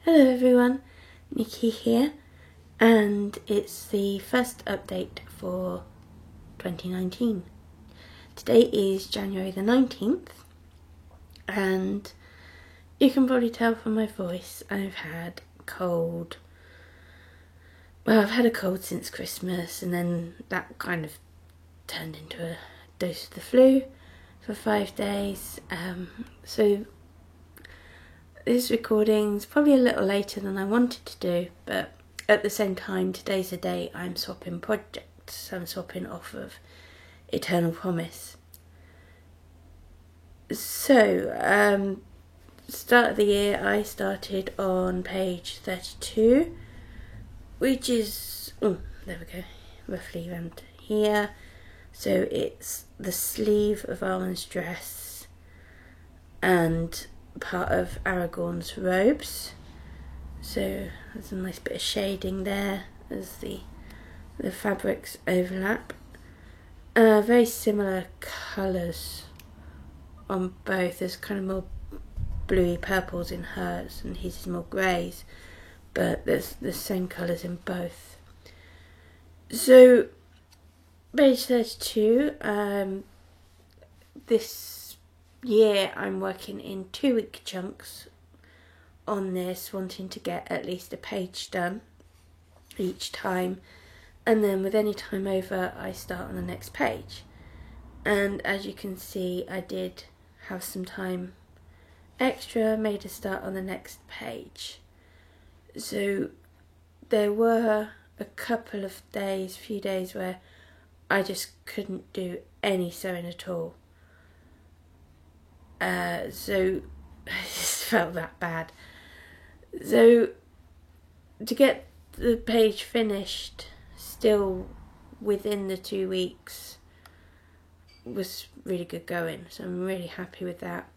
Hello everyone, Nikki here, and it's the first update for 2019. Today is January the 19th, and you can probably tell from my voice I've had a cold. Well, I've had a cold since Christmas, and then that kind of turned into a dose of the flu for 5 days. So this recording's probably a little later than I wanted to do, but at the same time, today's the day I'm swapping projects. I'm swapping off of Eternal Promise. So, start of the year, I started on page 32, which is, there we go, roughly around here. So it's the sleeve of Arwen's dress and part of Aragorn's robes. So there's a nice bit of shading there as the fabrics overlap. Very similar colours on both. There's kind of more bluey purples in hers and his is more greys, but there's the same colours in both. So page 32, this year I'm working in 2-week chunks on this, wanting to get at least a page done each time, and then with any time over I start on the next page. And as you can see, I did have some time extra, made a start on the next page. So there were a couple of days, few days where I just couldn't do any sewing at all. So I just felt that bad. So to get the page finished still within the 2 weeks was really good going, so I'm really happy with that.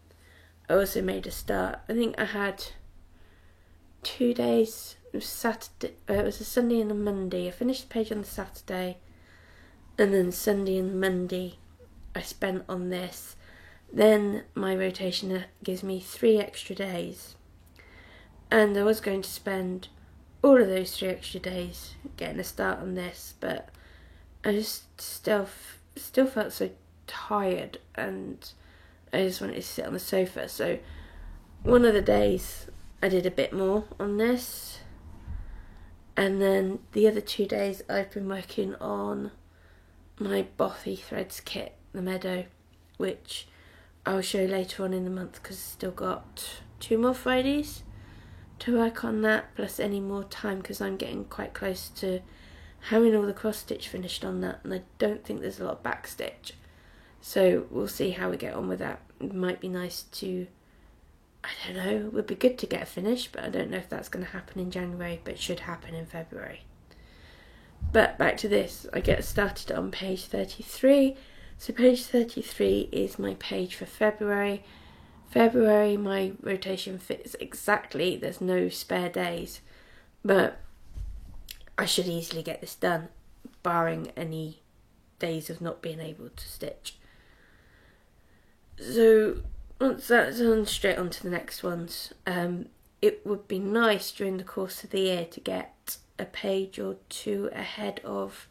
I also made a start. I think I had 2 days. It was Saturday. It was a Sunday and a Monday. I finished the page on the Saturday, and then Sunday and Monday I spent on this. Then my rotation gives me 3 extra days, and I was going to spend all of those 3 extra days getting a start on this, but I just still felt so tired, and I just wanted to sit on the sofa. So one of the days I did a bit more on this, and then the other 2 days I've been working on my Bothy Threads kit, the Meadow, which I'll show later on in the month because I've still got 2 more Fridays to work on that, plus any more time because I'm getting quite close to having all the cross stitch finished on that, and I don't think there's a lot of back stitch. So we'll see how we get on with that. It might be nice to, I don't know, it would be good to get a finish, but I don't know if that's going to happen in January, but it should happen in February. But back to this, I get started on page 33. So page 33 is my page for February. February, my rotation fits exactly. There's no spare days. But I should easily get this done, barring any days of not being able to stitch. So once that's done, straight on to the next ones. It would be nice during the course of the year to get a page or 2 ahead of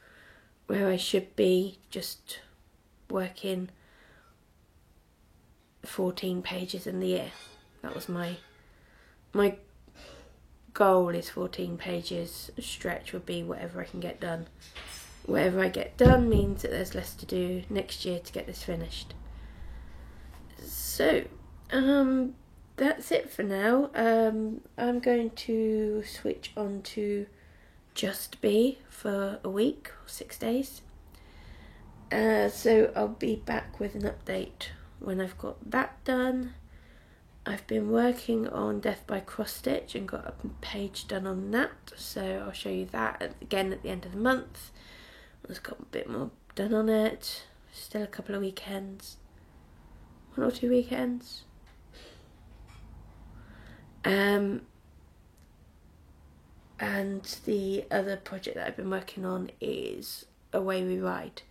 where I should be, just working 14 pages in the year. That was my goal, is 14 pages. Stretch would be whatever I can get done. Whatever I get done means that there's less to do next year to get this finished. So that's it for now. I'm going to switch on to Just Be for a week or 6 days. So I'll be back with an update when I've got that done. I've been working on Death by Cross Stitch and got a page done on that, so I'll show you that again at the end of the month. I've got a bit more done on it. Still a couple of weekends. 1 or 2 weekends. And the other project that I've been working on is Away We Ride,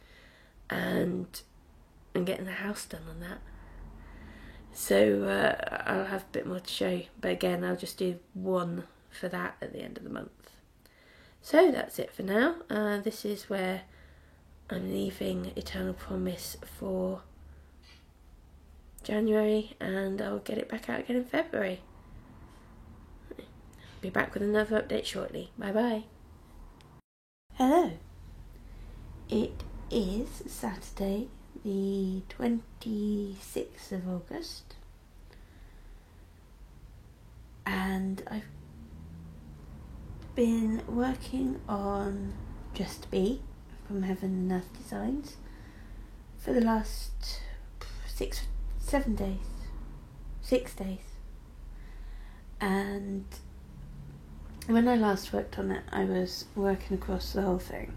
and I'm getting the house done on that. So I'll have a bit more to show you, but again I'll just do one for that at the end of the month. So that's it for now. This is where I'm leaving Eternal Promise for January, and I'll get it back out again in February. Be back with another update shortly. Bye bye. Hello. It is Saturday, the 26th of August, and I've been working on Just Be from Heaven and Earth Designs for the last 6 days, and when I last worked on it, I was working across the whole thing,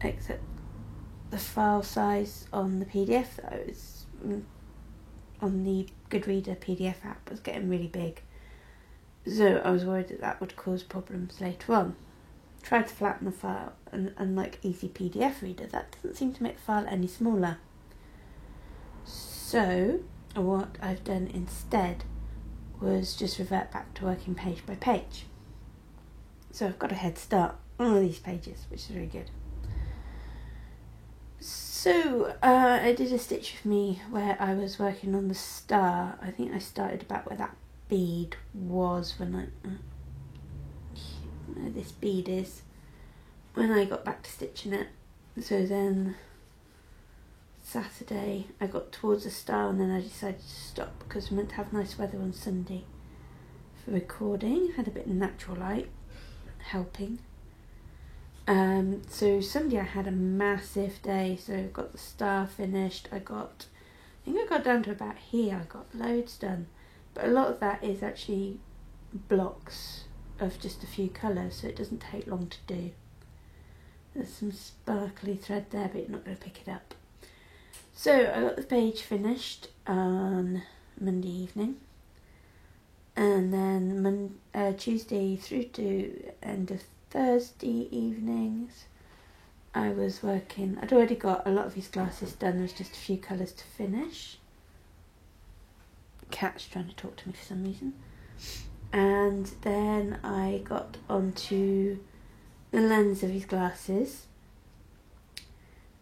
except the file size on the PDF that I was on the Goodreader PDF app was getting really big, so I was worried that would cause problems later on. Tried to flatten the file, and unlike Easy PDF Reader, that doesn't seem to make the file any smaller. So what I've done instead was just revert back to working page by page. So I've got a head start on all these pages, which is really good. So I did a stitch with me where I was working on the star. I think I started about where that bead was when this bead is when I got back to stitching it. So then Saturday I got towards the star, and then I decided to stop because we meant to have nice weather on Sunday for recording. Had a bit of natural light helping. So Sunday I had a massive day, so I got the star finished. I think I got down to about here. I got loads done, but a lot of that is actually blocks of just a few colours, so it doesn't take long to do. There's some sparkly thread there, but you're not going to pick it up. So I got the page finished on Monday evening, and then Tuesday through to end of Thursday evenings I was working. I'd already got a lot of his glasses done. There was just a few colours to finish. Cat's trying to talk to me for some reason. And then I got onto the lens of his glasses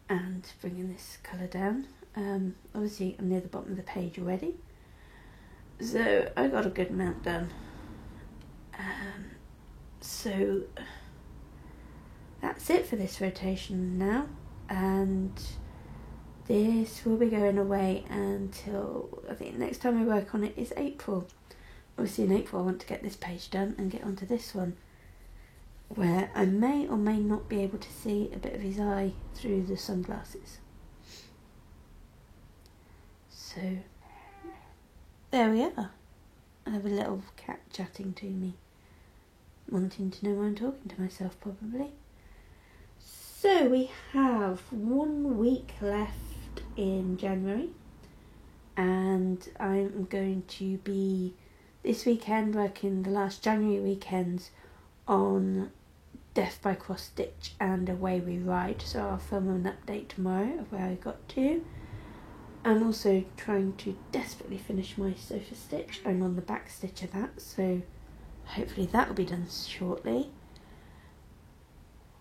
and bringing this colour down. Obviously I'm near the bottom of the page already, so I got a good amount done. So that's it for this rotation now, and this will be going away until I think the next time I work on it is April. Obviously in April I want to get this page done and get onto this one, where I may or may not be able to see a bit of his eye through the sunglasses. So there we are. I have a little cat chatting to me, wanting to know why I'm talking to myself probably. So we have 1 week left in January, and I'm going to be this weekend working the last January weekends on Death by Cross Stitch and Away We Ride, so I'll film an update tomorrow of where I got to. I'm also trying to desperately finish my sofa stitch. I'm on the back stitch of that, so hopefully that will be done shortly,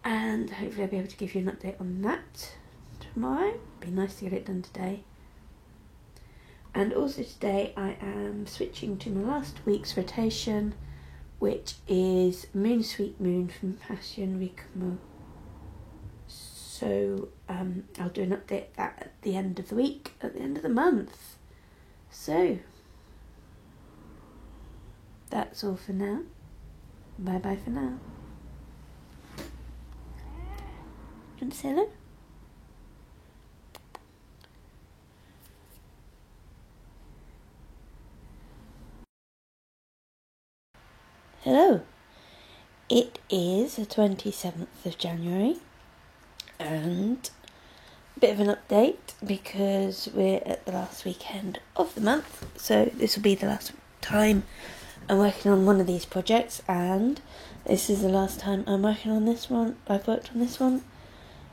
and hopefully I'll be able to give you an update on that tomorrow. Be nice to get it done today. And also today I am switching to my last week's rotation, which is Moon Sweet Moon from Passion Rikamo. So I'll do an update of that at the end of the week, at the end of the month. So that's all for now. Bye bye for now. Do you want to say hello? Hello. It is the 27th of January, and a bit of an update because we're at the last weekend of the month, so this will be the last time I'm working on one of these projects, and this is the last time I'm working on this one. I've worked on this one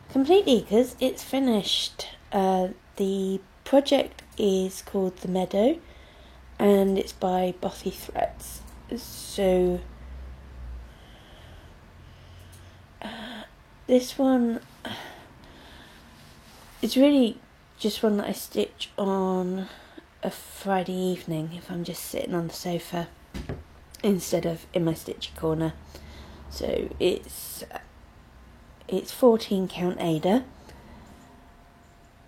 completely because it's finished. The project is called The Meadow, and it's by Bothy Threads. So this one is really just one that I stitch on a Friday evening if I'm just sitting on the sofa instead of in my stitchy corner. So it's 14 count Aida,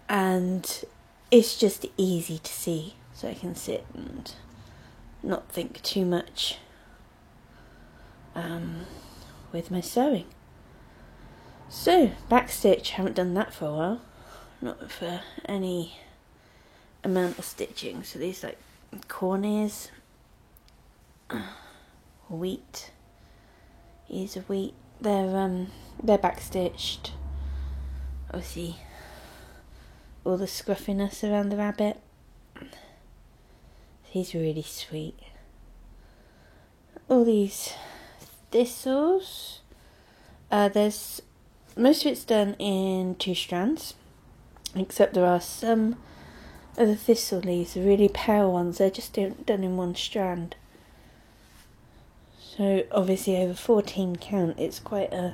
and it's just easy to see, so I can sit and not think too much with my sewing. So back stitch, haven't done that for a while, not for any amount of stitching. So these like corn ears, wheat, ears of wheat, they're back stitched. Obviously all the scruffiness around the rabbit, he's really sweet. All these thistles, there's most of it's done in 2 strands, except there are some of the thistle leaves, the really pale ones, they're just done in 1 strand. So obviously over 14 count it's quite a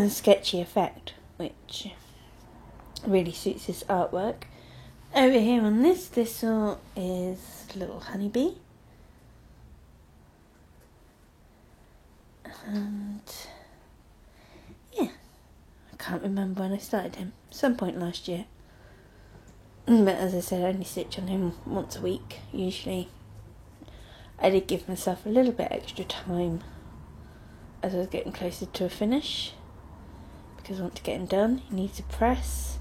sketchy effect, which really suits his artwork. Over here on this thistle is a little honeybee, and yeah, I can't remember when I started him, some point last year, but as I said, I only stitch on him once a week usually. I did give myself a little bit extra time as I was getting closer to a finish, because I want to get him done. He needs a press,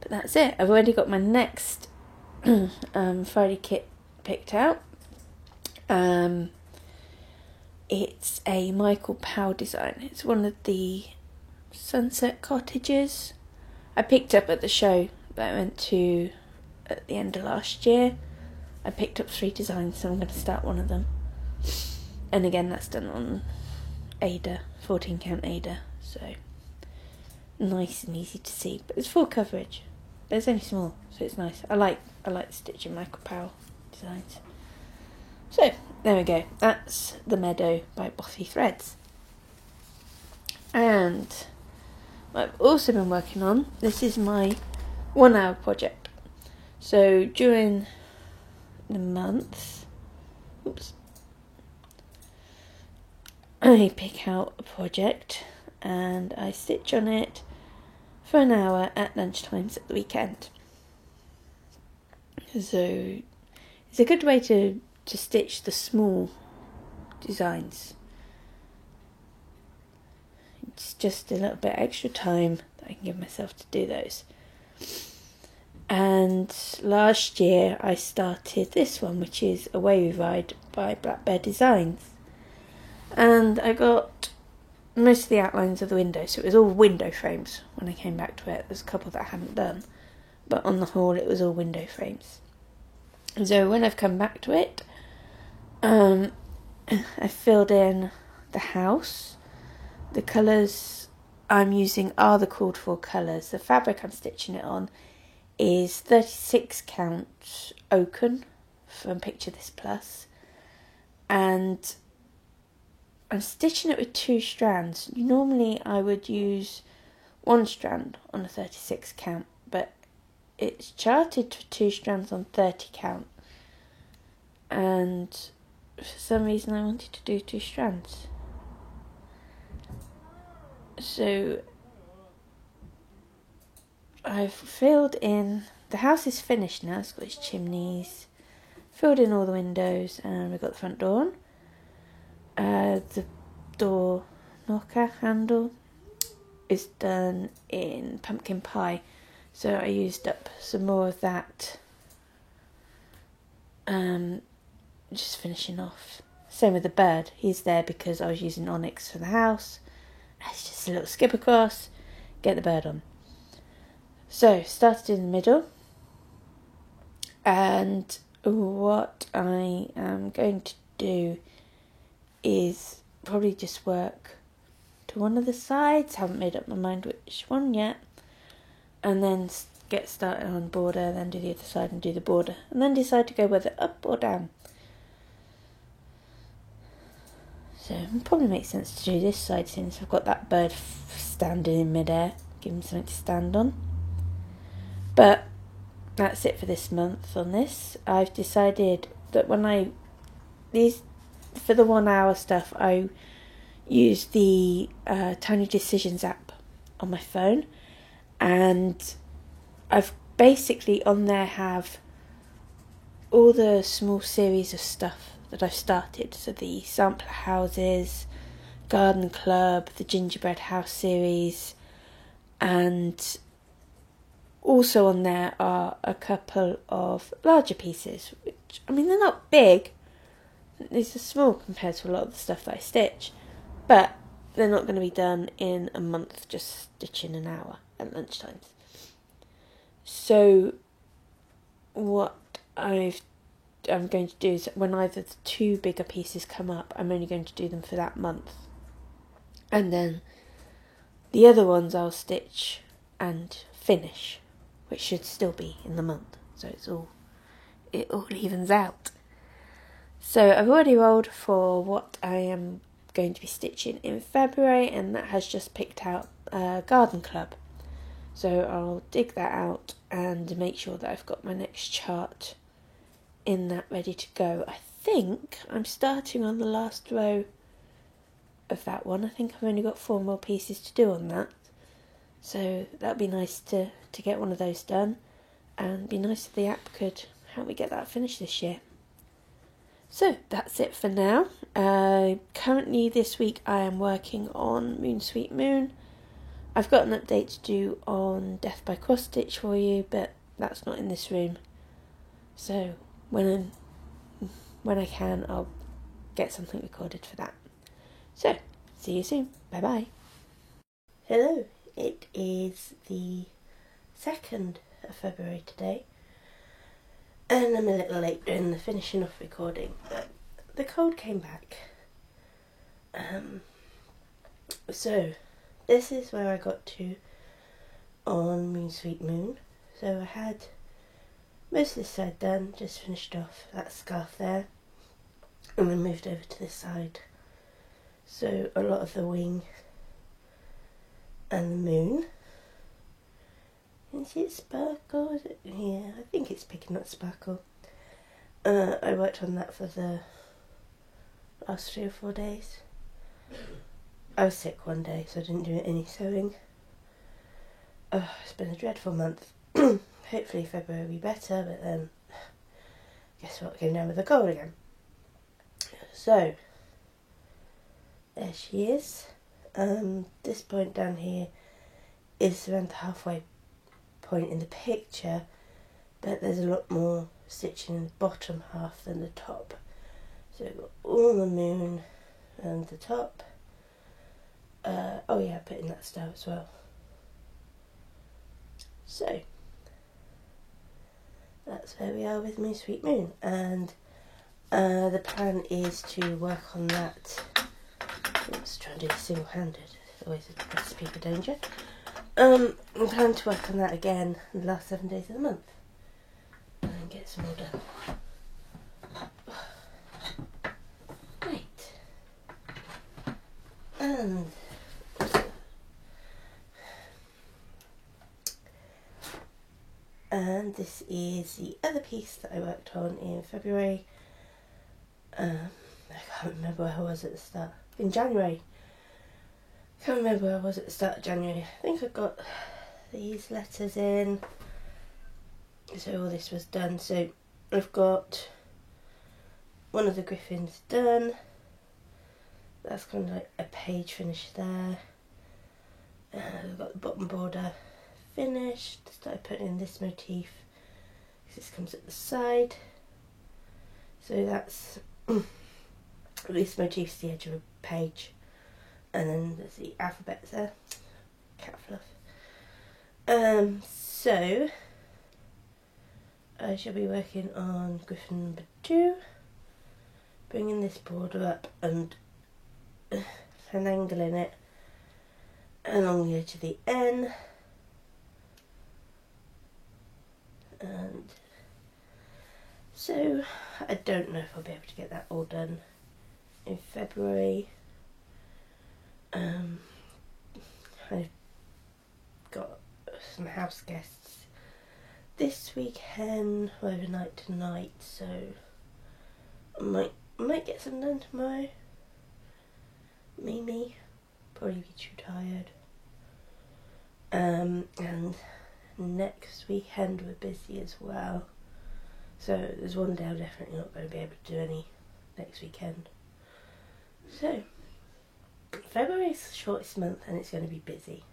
but that's it. I've already got my next Friday kit picked out. It's a Michael Powell design. It's one of the sunset cottages I picked up at the show that I went to at the end of last year. I picked up 3 designs, so I'm going to start one of them. And again, that's done on Aida, 14 count Aida, so nice and easy to see. But it's full coverage. But it's only small, so it's nice. I like stitching Michael Powell designs. So there we go. That's The Meadow by Bothy Threads. And what I've also been working on, this is my 1 hour project. So during the month, I pick out a project and I stitch on it for an hour at lunchtimes at the weekend. So it's a good way to stitch the small designs. It's just a little bit extra time that I can give myself to do those. And last year I started this one, which is A Wavy Ride by Black Bear Designs. And I got most of the outlines of the window, so it was all window frames when I came back to it. There's a couple that I hadn't done, but on the whole it was all window frames. So when I've come back to it, I filled in the house. The colours I'm using are the called for colours. The fabric I'm stitching it on is 36 count Oaken from Picture This Plus, and I'm stitching it with 2 strands. Normally I would use 1 strand on a 36 count, but it's charted for 2 strands on 30 count, and for some reason I wanted to do 2 strands. So I've filled in, the house is finished now, it's got its chimneys, filled in all the windows, and we've got the front door on. The door knocker handle is done in pumpkin pie, so I used up some more of that, just finishing off. Same with the bird, he's there because I was using onyx for the house. It's just a little skip across, get the bird on. So, started in the middle, and what I am going to do is probably just work to one of the sides, haven't made up my mind which one yet, and then get started on border, then do the other side and do the border, and then decide to go whether up or down. So it probably makes sense to do this side since I've got that bird standing in midair, give them something to stand on. But that's it for this month on this. I've decided that for the 1 hour stuff, I use the Tiny Decisions app on my phone, and I've basically on there have all the small series of stuff that I've started. So the sampler houses, garden club, the gingerbread house series, and also on there are a couple of larger pieces, which, I mean, they're not big. These are small compared to a lot of the stuff that I stitch, but they're not going to be done in a month, just stitching an hour at lunchtimes. So what I'm going to do is when either the two bigger pieces come up, I'm only going to do them for that month. And then the other ones I'll stitch and finish, which should still be in the month. So it all evens out. So I've already rolled for what I am going to be stitching in February, and that has just picked out Garden Club. So I'll dig that out and make sure that I've got my next chart in that ready to go. I think I'm starting on the last row of that one. I think I've only got 4 more pieces to do on that. So that'd be nice to get one of those done, and be nice if the app could help me get that finished this year. So that's it for now. Currently this week I am working on Moon Sweet Moon. I've got an update to do on Death by Cross Stitch for you, but that's not in this room. So when I can, I'll get something recorded for that. So, see you soon. Bye bye. Hello, it is the 2nd of February today, and I'm a little late in the finishing off recording, but the cold came back. So this is where I got to on Moon Sweet Moon. So I had most of this side done, just finished off that scarf there, and then moved over to this side. So a lot of the wing and the moon. Is it sparkle? Is it? Yeah, I think it's picking up sparkle. I worked on that for the last 3 or 4 days. I was sick one day, so I didn't do any sewing. It's been a dreadful month. Hopefully February will be better, but then guess what, came down with a cold again. So there she is. This point down here is around the halfway point in the picture, but there's a lot more stitching in the bottom half than the top. So we've got all the moon and the top. Oh yeah, I put in that star as well. So that's where we are with Moon Sweet Moon, and the plan is to work on that. Let's try and do this single-handed. It's always a recipe for danger. I plan to work on that again in the last 7 days of the month and get some more done. Right. And this is the other piece that I worked on in February. I can't remember where I was at the start. In January. Can't remember where I was at the start of January. I think I got these letters in. So all this was done. So I've got one of the griffins done. That's kind of like a page finish there. I've got the bottom border finished. Started putting in this motif. This comes at the side. So that's this motif's the edge of a page. And then there's the alphabet there. Cat fluff. So I shall be working on griffin number 2. Bringing this border up and finagling it along the edge of the N. And so I don't know if I'll be able to get that all done in February. I've got some house guests this weekend, overnight tonight, so I might get some done tomorrow. Maybe. Probably be too tired. And next weekend we're busy as well. So there's one day I'm definitely not going to be able to do any next weekend. So February's the shortest month and it's going to be busy.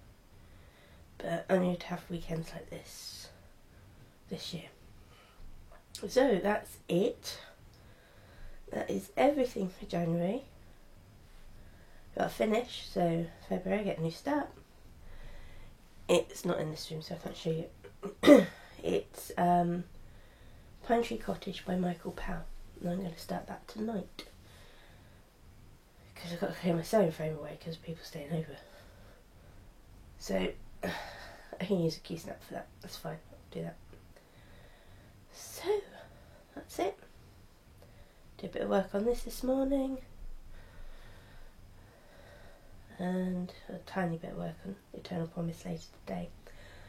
But I need to have weekends like this year. So that's it. That is everything for January. Got to finish, so February I get a new start. It's not in this room, so I can't show you. It's Pine Tree Cottage by Michael Powell, and I'm going to start that tonight. Because I've got to clear my sewing frame away because people staying over. So I can use a key snap for that. That's fine. I'll do that. So that's it. Did a bit of work on this morning. And a tiny bit of work on Eternal Promise later today.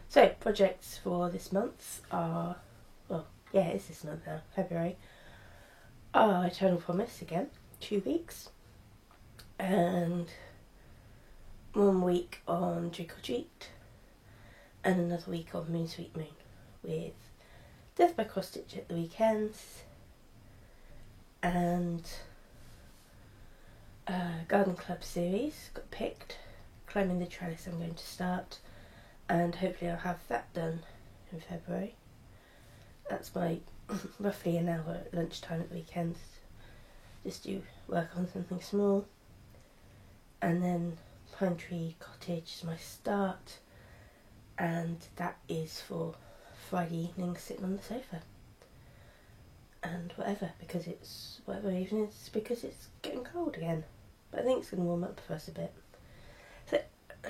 So, projects for this month are, well, yeah, it's this month now, February, are Eternal Promise again, 2 weeks, and 1 week on Trick or Treat, and another week on Moon Sweet Moon, with Death by Cross Stitch at the weekends, and Garden Club series got picked. Climbing the Trellis I'm going to start, and hopefully I'll have that done in February. That's my roughly an hour at lunchtime at the weekends. Just do work on something small, and then Pine Tree Cottage is my start, and that is for Friday evening sitting on the sofa. And whatever, because it's whatever evening it's because it's getting cold again. But I think it's going to warm up for us a bit. So I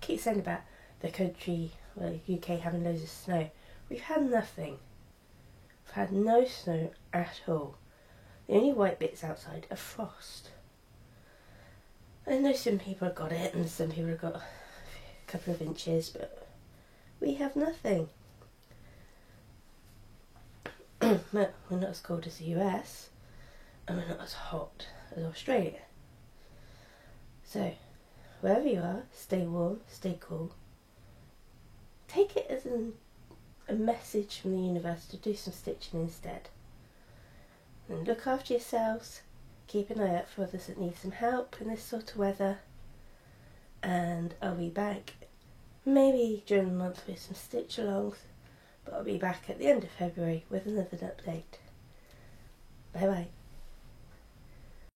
keep saying about the country, well, UK having loads of snow. We've had nothing. We've had no snow at all. The only white bits outside are frost. I know some people have got it and some people have got a couple of inches, but we have nothing. We're not as cold as the US, and we're not as hot as Australia. So, wherever you are, stay warm, stay cool. Take it as a message from the universe to do some stitching instead. And look after yourselves, keep an eye out for others that need some help in this sort of weather. And I'll be back maybe during the month with some stitch alongs. But I'll be back at the end of February with another update. Bye bye.